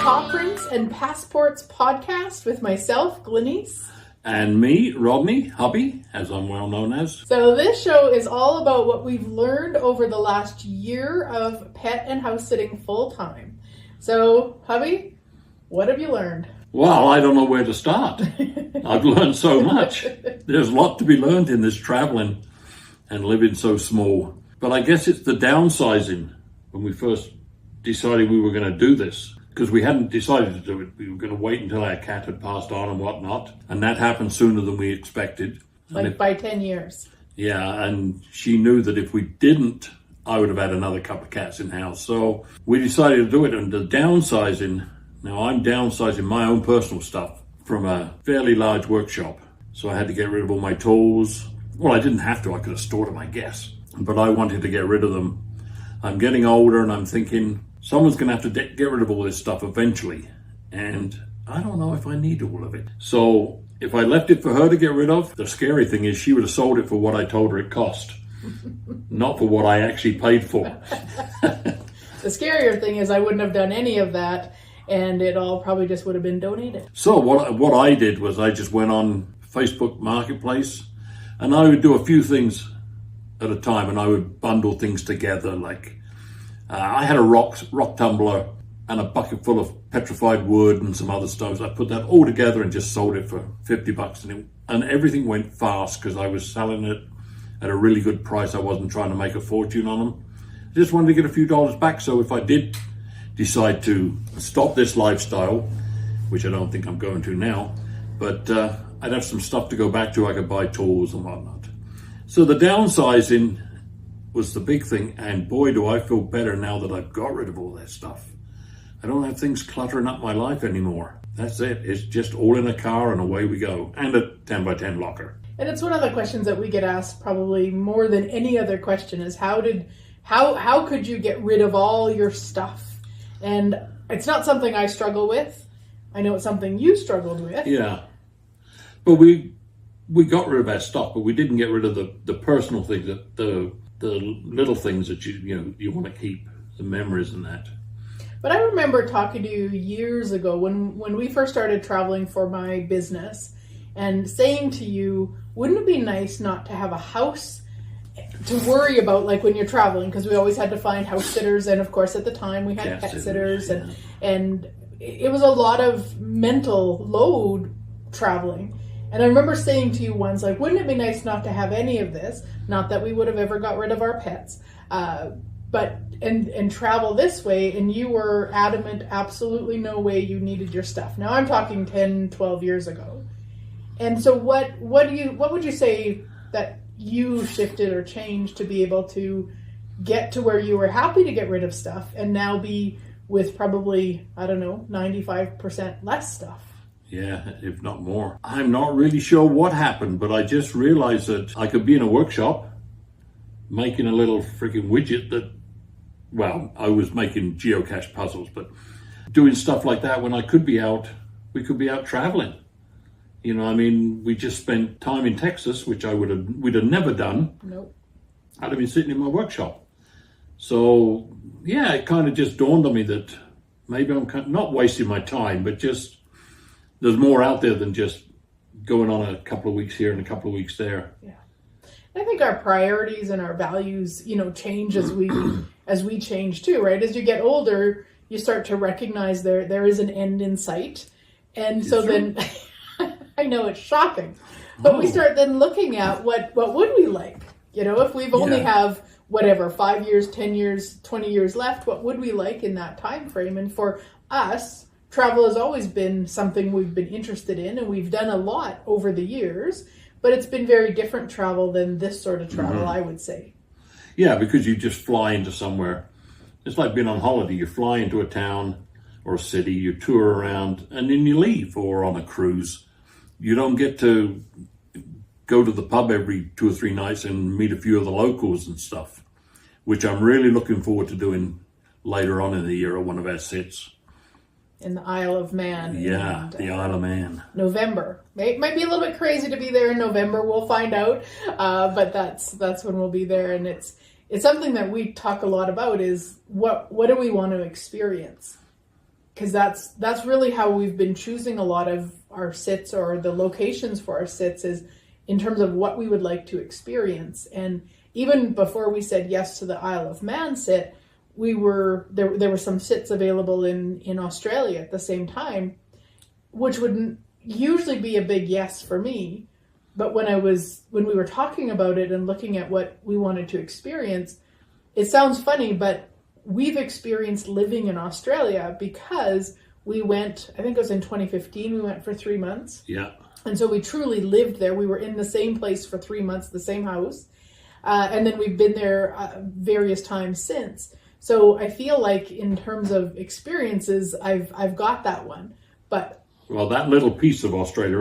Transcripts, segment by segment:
Pawprints and Passports podcast with myself, Glenyce. And me, Rodney, hubby, as I'm well known as. So this show is all about what we've learned over the last year of pet and house sitting full time. So, hubby, what have you learned? Well, I don't know where to start. I've learned so much. There's a lot to be learned in this traveling and living so small. But I guess it's the downsizing when we first decided we were going to do this. Because we hadn't decided to do it. We were going to wait until our cat had passed on and whatnot. And that happened sooner than we expected. By 10 years. Yeah, and she knew that if we didn't, I would have had another couple of cats in house. So we decided to do it. And the downsizing, now I'm downsizing my own personal stuff from a fairly large workshop. So I had to get rid of all my tools. Well, I didn't have to. I could have stored them, I guess. But I wanted to get rid of them. I'm getting older and I'm thinking, someone's going to have to get rid of all this stuff eventually. And I don't know if I need all of it. So if I left it for her to get rid of, the scary thing is she would have sold it for what I told her it cost. Not for what I actually paid for. The scarier thing is I wouldn't have done any of that. And it all probably just would have been donated. So what I did was I just went on Facebook Marketplace. And I would do a few things at a time. And I would bundle things together like... I had a rock tumbler and a bucket full of petrified wood and some other stuff. I put that all together and just sold it for $50. And everything went fast because I was selling it at a really good price. I wasn't trying to make a fortune on them. I just wanted to get a few dollars back. So if I did decide to stop this lifestyle, which I don't think I'm going to now, but I'd have some stuff to go back to. I could buy tools and whatnot. So the downsizing was the big thing, and boy, do I feel better now that I've got rid of all that stuff. I don't have things cluttering up my life anymore. That's it. It's just all in a car and away we go, and a 10x10 locker. And it's one of the questions that we get asked probably more than any other question is how could you get rid of all your stuff? And it's not something I struggle with. I know it's something you struggled with. Yeah. But we got rid of our stuff, but we didn't get rid of the personal things, the little things that you want to keep, the memories and that. But I remember talking to you years ago when we first started traveling for my business and saying to you, wouldn't it be nice not to have a house to worry about like when you're traveling? Because we always had to find house sitters, and of course at the time we had pet sitters, and it was a lot of mental load traveling. And I remember saying to you once, like, wouldn't it be nice not to have any of this? Not that we would have ever got rid of our pets, but travel this way. And you were adamant, absolutely no way you needed your stuff. Now I'm talking 10, 12 years ago. And so what would you say that you shifted or changed to be able to get to where you were happy to get rid of stuff and now be with probably, 95% less stuff? Yeah, if not more. I'm not really sure what happened, but I just realized that I could be in a workshop making a little freaking widget that, well, I was making geocache puzzles, but doing stuff like that when I could be out, we could be out traveling. We just spent time in Texas, which we'd have never done. Nope. I'd have been sitting in my workshop. So, yeah, it kind of just dawned on me that maybe I'm not wasting my time, but just there's more out there than just going on a couple of weeks here and a couple of weeks there. Yeah. I think our priorities and our values, change as we change too, right? As you get older, you start to recognize there is an end in sight. And so then I know it's shocking, but we start then looking at what would we like? If we've only have whatever, 5 years, 10 years, 20 years left, what would we like in that time frame? And for us, travel has always been something we've been interested in, and we've done a lot over the years, but it's been very different travel than this sort of travel, I would say. Yeah, because you just fly into somewhere. It's like being on holiday. You fly into a town or a city, you tour around, and then you leave, or on a cruise. You don't get to go to the pub every 2 or 3 nights and meet a few of the locals and stuff, which I'm really looking forward to doing later on in the year at one of our sits. In the Isle of Man. Yeah, the Isle of Man. November. It might be a little bit crazy to be there in November. We'll find out. But that's when we'll be there. And it's something that we talk a lot about is what do we want to experience? because that's really how we've been choosing a lot of our sits, or the locations for our sits, is in terms of what we would like to experience. And even before we said yes to the Isle of Man sit, there were some sits available in Australia at the same time, which would usually be a big yes for me. But when we were talking about it and looking at what we wanted to experience, it sounds funny, but we've experienced living in Australia because we went, I think it was in 2015, we went for 3 months. Yeah. And so we truly lived there. We were in the same place for 3 months, the same house. And then we've been there various times since. So I feel like in terms of experiences, I've got that one. But well, that little piece of Australia,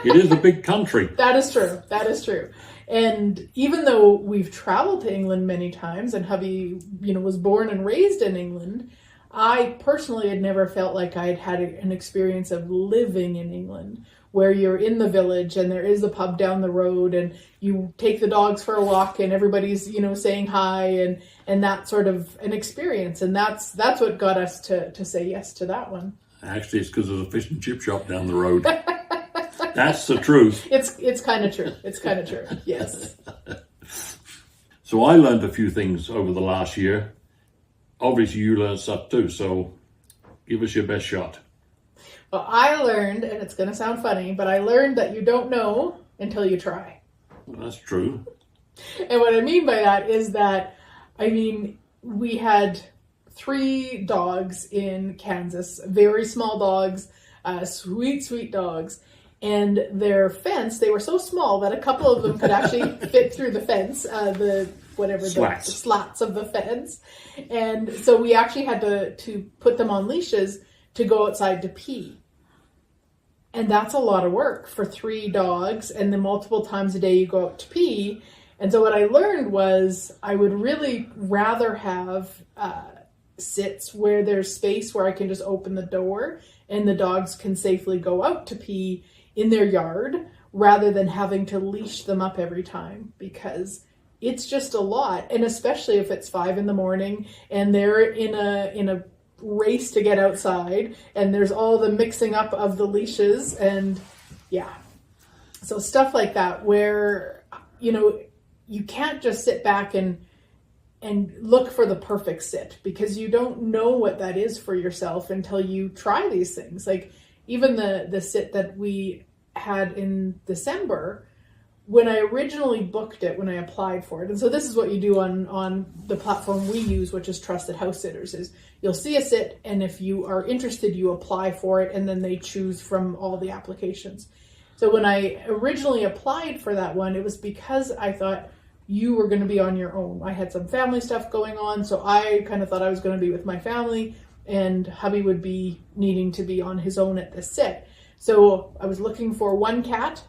it is a big country. That is true. That is true. And even though we've traveled to England many times, and hubby, was born and raised in England, I personally had never felt like I'd had an experience of living in England, where you're in the village and there is a pub down the road and you take the dogs for a walk and everybody's, saying hi and that sort of an experience. And that's what got us to say yes to that one. Actually, it's because there's a fish and chip shop down the road. That's the truth. It's kind of true. It's kind of true. Yes. So I learned a few things over the last year. Obviously, you learned stuff too. So give us your best shot. Well, I learned, and it's going to sound funny, but I learned that you don't know until you try. Well, that's true. And what I mean by that is that, we had 3 dogs in Kansas, very small dogs, sweet, sweet dogs. And their fence, they were so small that a couple of them could actually fit through the fence, the slats of the fence. And so we actually had to put them on leashes to go outside to pee. And that's a lot of work for 3 dogs, and then multiple times a day you go out to pee. And so what I learned was I would really rather have sits where there's space where I can just open the door and the dogs can safely go out to pee in their yard, rather than having to leash them up every time, because it's just a lot. And especially if it's 5 a.m. and they're in a race to get outside and there's all the mixing up of the leashes, and so stuff like that where you can't just sit back and look for the perfect sit, because you don't know what that is for yourself until you try these things. Like even the sit that we had in December, when I originally booked it, when I applied for it. And so this is what you do on the platform we use, which is Trusted House Sitters, is you'll see a sit, and if you are interested, you apply for it, and then they choose from all the applications. So when I originally applied for that one, it was because I thought you were going to be on your own. I had some family stuff going on, so I kind of thought I was going to be with my family, and hubby would be needing to be on his own at this sit. So I was looking for 1 cat,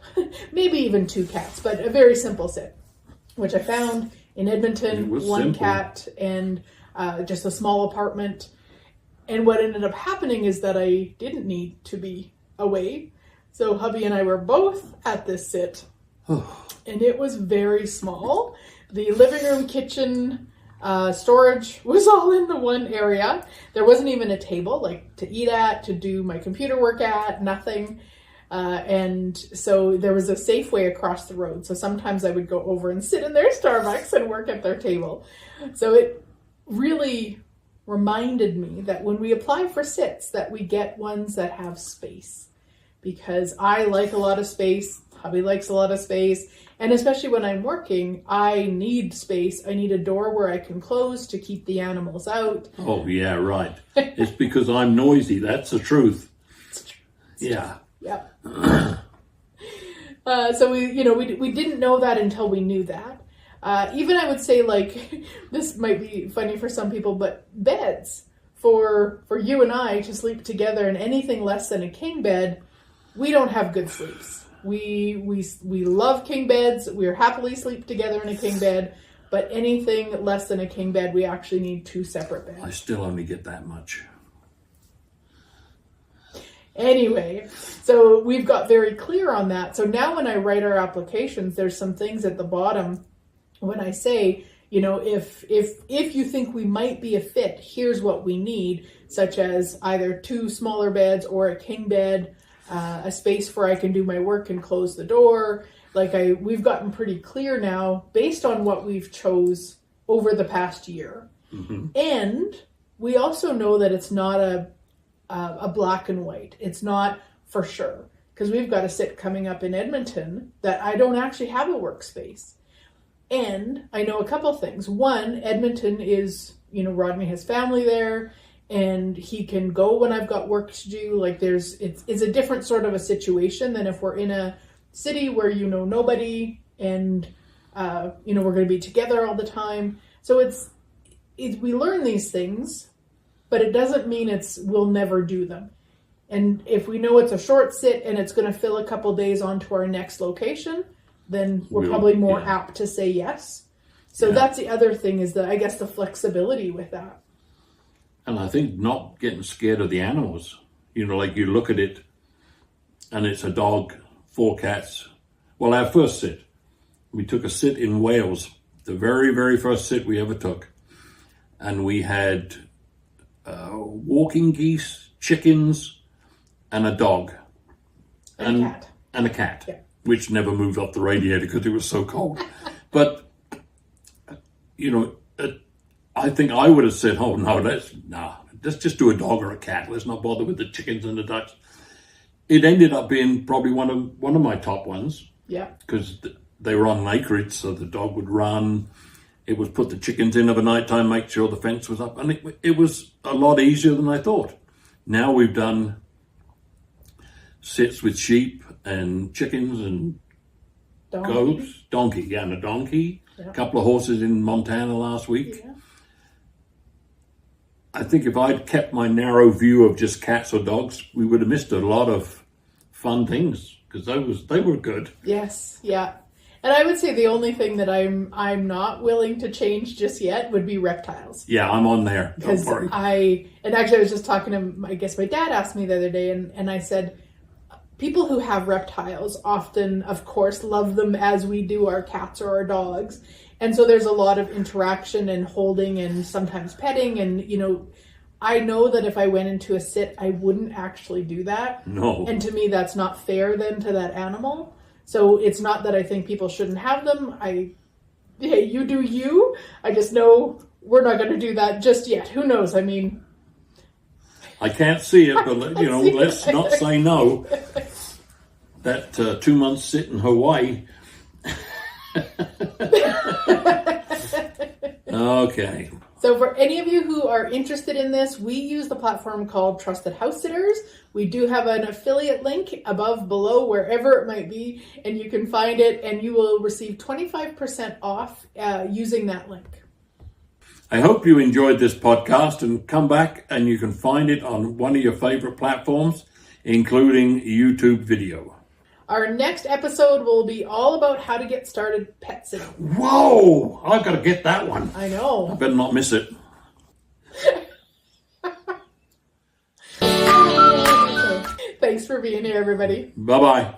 maybe even 2 cats, but a very simple sit, which I found in Edmonton, 1 simple. cat and just a small apartment. And what ended up happening is that I didn't need to be away. So hubby and I were both at this sit, and it was very small. The living room, kitchen, storage was all in the one area. There wasn't even a table like to eat at, to do my computer work at, nothing. And so there was a Safeway across the road. So sometimes I would go over and sit in their Starbucks and work at their table. So it really reminded me that when we apply for sits, that we get ones that have space, because I like a lot of space. Hubby likes a lot of space. And especially when I'm working, I need space. I need a door where I can close to keep the animals out. Oh, yeah, right. It's because I'm noisy. That's the truth. It's true. Yeah. Yep. So we didn't know that until we knew that. Even I would say, like, this might be funny for some people, but beds for you and I to sleep together in anything less than a king bed, we don't have good sleeps. We love king beds. We're happily sleep together in a king bed, but anything less than a king bed, we actually need 2 separate beds. I still only get that much. Anyway, so we've got very clear on that. So now when I write our applications, there's some things at the bottom when I say, You know, if you think we might be a fit, here's what we need, such as either 2 smaller beds or a king bed, a space where I can do my work and close the door. Like we've gotten pretty clear now based on what we've chose over the past year. Mm-hmm. And we also know that it's not a black and white. It's not for sure. Because we've got a sit coming up in Edmonton that I don't actually have a workspace. And I know a couple things. One, Edmonton is, you know, Rodney has family there and he can go when I've got work to do. Like it's a different sort of a situation than if we're in a city where you know nobody and, you know, we're going to be together all the time. So we learn these things, but it doesn't mean we'll never do them. And if we know it's a short sit and it's going to fill a couple days onto our next location, then we're probably more apt to say yes. So that's the other thing is I guess the flexibility with that. And I think not getting scared of the animals. You know, like you look at it and it's a dog, 4 cats. Well, our first sit, we took a sit in Wales, the very, very first sit we ever took. And we had walking geese, chickens, and a dog. And a cat. And a cat. Yeah. Which never moved off the radiator because it was so cold. But, you know, I think I would have said, oh, no, let's just do a dog or a cat. Let's not bother with the chickens and the ducks. It ended up being probably one of my top ones. Yeah. Because they were on an acreage, so the dog would run. It was put the chickens in of a night time, make sure the fence was up. And it was a lot easier than I thought. Now we've done sits with sheep and chickens and goats, donkey, and a donkey, a couple of horses in Montana last week. Yeah. I think if I'd kept my narrow view of just cats or dogs, we would have missed a lot of fun things because they were good. Yes, yeah. And I would say the only thing that I'm not willing to change just yet would be reptiles. Yeah, I'm on there. Because I was just talking to, I guess my dad asked me the other day, and I said, people who have reptiles often, of course, love them as we do our cats or our dogs. And so there's a lot of interaction and holding and sometimes petting. And, you know, I know that if I went into a sit, I wouldn't actually do that. No. And to me, that's not fair then to that animal. So it's not that I think people shouldn't have them. Hey, you do you. I just know we're not going to do that just yet. Who knows? I mean, I can't see it, but you know, let's not say no. That 2 month sit in Hawaii. Okay. So for any of you who are interested in this, we use the platform called Trusted House Sitters. We do have an affiliate link above, below, wherever it might be, and you can find it and you will receive 25% off using that link. I hope you enjoyed this podcast and come back and you can find it on one of your favorite platforms, including YouTube video. Our next episode will be all about how to get started pet sitting. Whoa! I've got to get that one. I know. I better not miss it. Thanks for being here, everybody. Bye-bye.